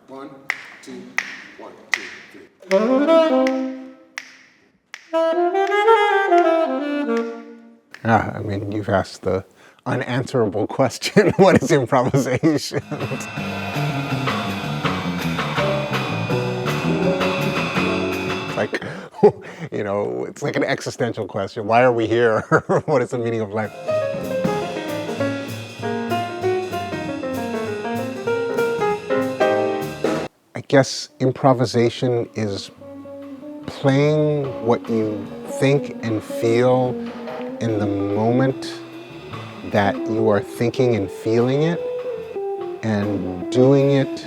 1, 2, 1, 2, 3. I mean, you've asked the unanswerable question, what is improvisation? Like, you know, it's like an existential question. Why are we here? What is the meaning of life? I guess improvisation is playing what you think and feel in the moment that you are thinking and feeling it, and doing it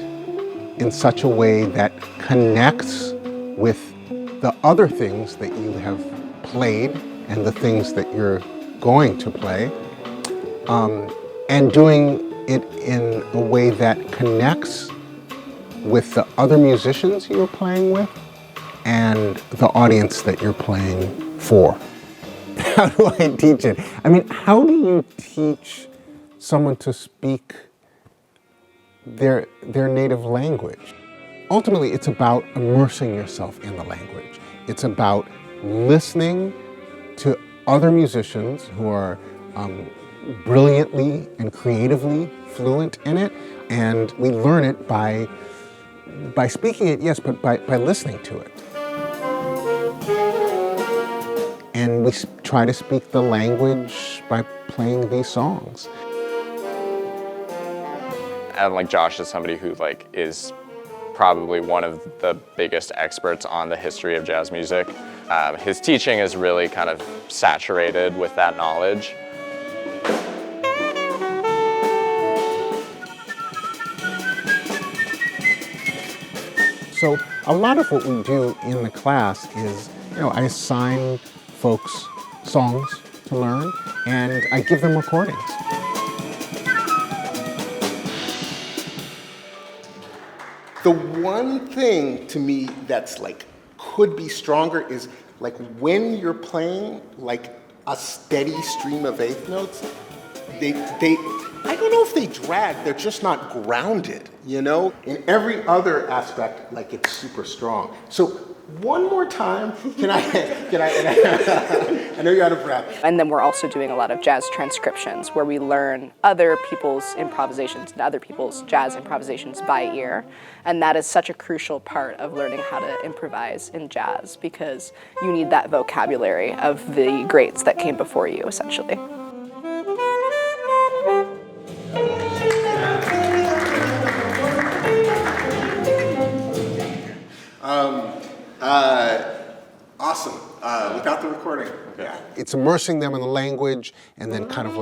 in such a way that connects with the other things that you have played and the things that you're going to play, and doing it in a way that connects with the other musicians you're playing with and the audience that you're playing for. How do I teach it? I mean, how do you teach someone to speak their native language? Ultimately, it's about immersing yourself in the language. It's about listening to other musicians who are brilliantly and creatively fluent in it, and we learn it by speaking it, yes, but by listening to it. And we try to speak the language by playing these songs. And like Josh is somebody who is probably one of the biggest experts on the history of jazz music. His teaching is really kind of saturated with that knowledge. So a lot of what we do in the class is, I assign folks songs to learn, and I give them recordings. The one thing to me that's could be stronger is when you're playing a steady stream of eighth notes, they I don't know if they drag, they're just not grounded, In every other aspect, it's super strong. So one more time, can I I know you're out of breath. And then we're also doing a lot of jazz transcriptions where we learn other people's improvisations and other people's jazz improvisations by ear. And that is such a crucial part of learning how to improvise in jazz, because you need that vocabulary of the greats that came before you, essentially. Awesome. Without the recording. Okay. Yeah. It's immersing them in the language and then kind of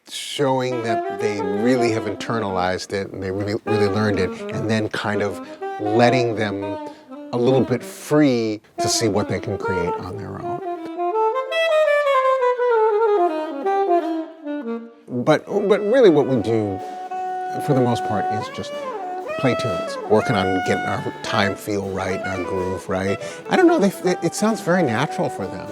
showing that they really have internalized it and they really learned it, and then kind of letting them a little bit free to see what they can create on their own. But really what we do, for the most part, is just play tunes, working on getting our time feel right, our groove right. I don't know, it sounds very natural for them.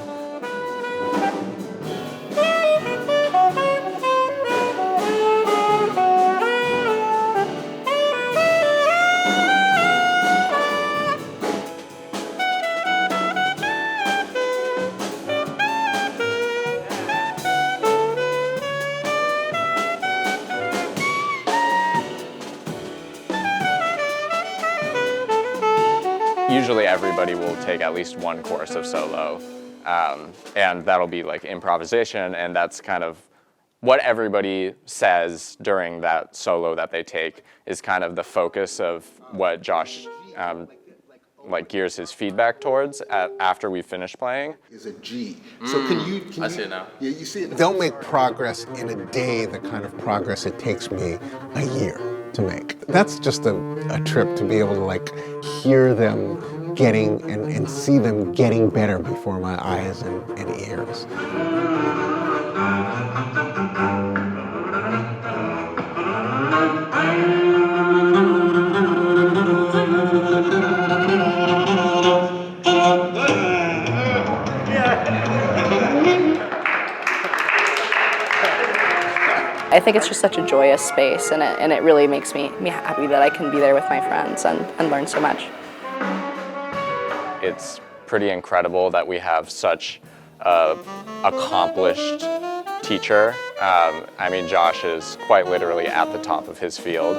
Usually everybody will take at least one course of solo, and that'll be improvisation, and that's kind of what everybody says during that solo that they take is kind of the focus of what Josh gears his feedback towards after we finish playing. Is a G. So can you I see it now. Yeah, you see it. They'll make progress in a day, the kind of progress it takes me a year to make. That's just a trip to be able to hear them getting and see them getting better before my eyes and ears. I think it's just such a joyous space, and it really makes me happy that I can be there with my friends and learn so much. It's pretty incredible that we have such a accomplished teacher. I mean, Josh is quite literally at the top of his field.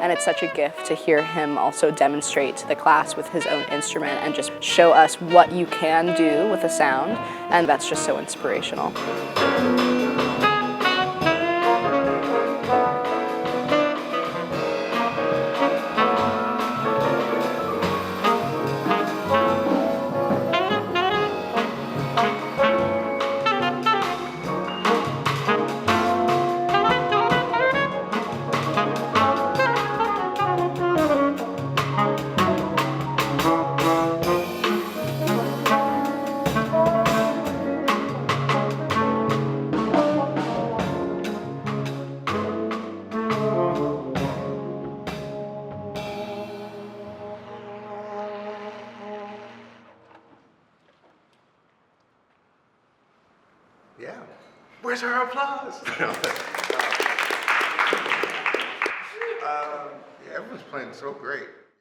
And it's such a gift to hear him also demonstrate to the class with his own instrument and just show us what you can do with a sound, and that's just so inspirational. Yeah. Where's our applause? Yeah, everyone's playing so great.